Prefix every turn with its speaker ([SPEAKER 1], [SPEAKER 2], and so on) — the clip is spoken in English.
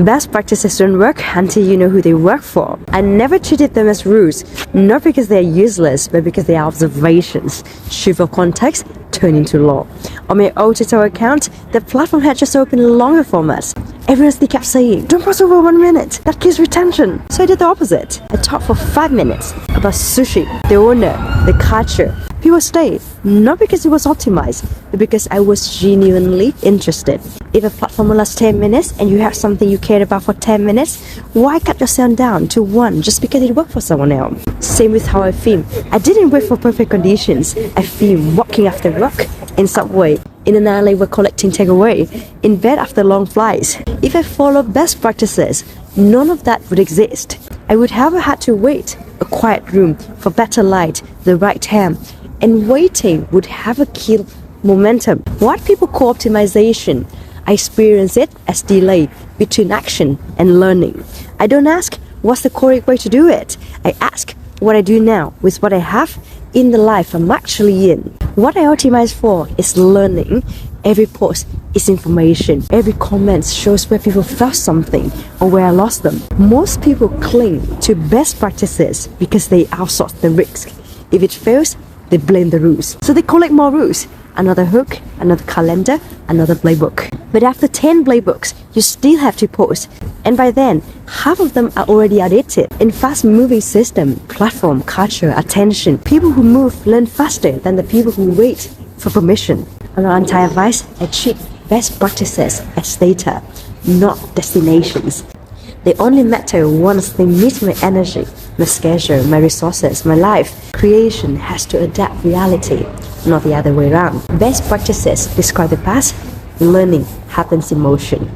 [SPEAKER 1] Best practices don't work until you know who they work for. I never treated them as rules, not because they are useless, but because they are observations. Shift of context turn into law. On my old tutorial account, the platform had just opened longer formats. Everyone still kept saying, don't pause over 1 minute, that kills retention. So I did the opposite. I talked for 5 minutes about sushi, the owner, the culture. People stayed, not because it was optimized, but because I was genuinely interested. If a platform lasts 10 minutes and you have something you cared about for 10 minutes, why cut yourself down to 1 just because it worked for someone else? Same with how I film. I didn't wait for perfect conditions. I filmed walking after work, in subway, in an alley while collecting takeaway, in bed after long flights. If I followed best practices, none of that would exist. I would have had to wait, a quiet room, for better light, the right time, and waiting would have killed momentum. What people call optimization, I experience it as delay between action and learning. I don't ask, what's the correct way to do it? I ask, what I do now with what I have in the life I'm actually in. What I optimize for is learning. Every post is information. Every comment shows where people felt something or where I lost them. Most people cling to best practices because they outsource the risk. If it fails, they blame the rules. So they collect more rules. Another hook, another calendar, another playbook. But after 10 playbooks, you still have to post. And by then, half of them are already outdated. In fast-moving system, platform, culture, attention, people who move learn faster than the people who wait for permission. On our entire advice, I treat best practices as data, not destinations. They only matter once they meet my energy, my schedule, my resources, my life. Creation has to adapt reality, not the other way around. Best practices describe the past. Learning happens in motion.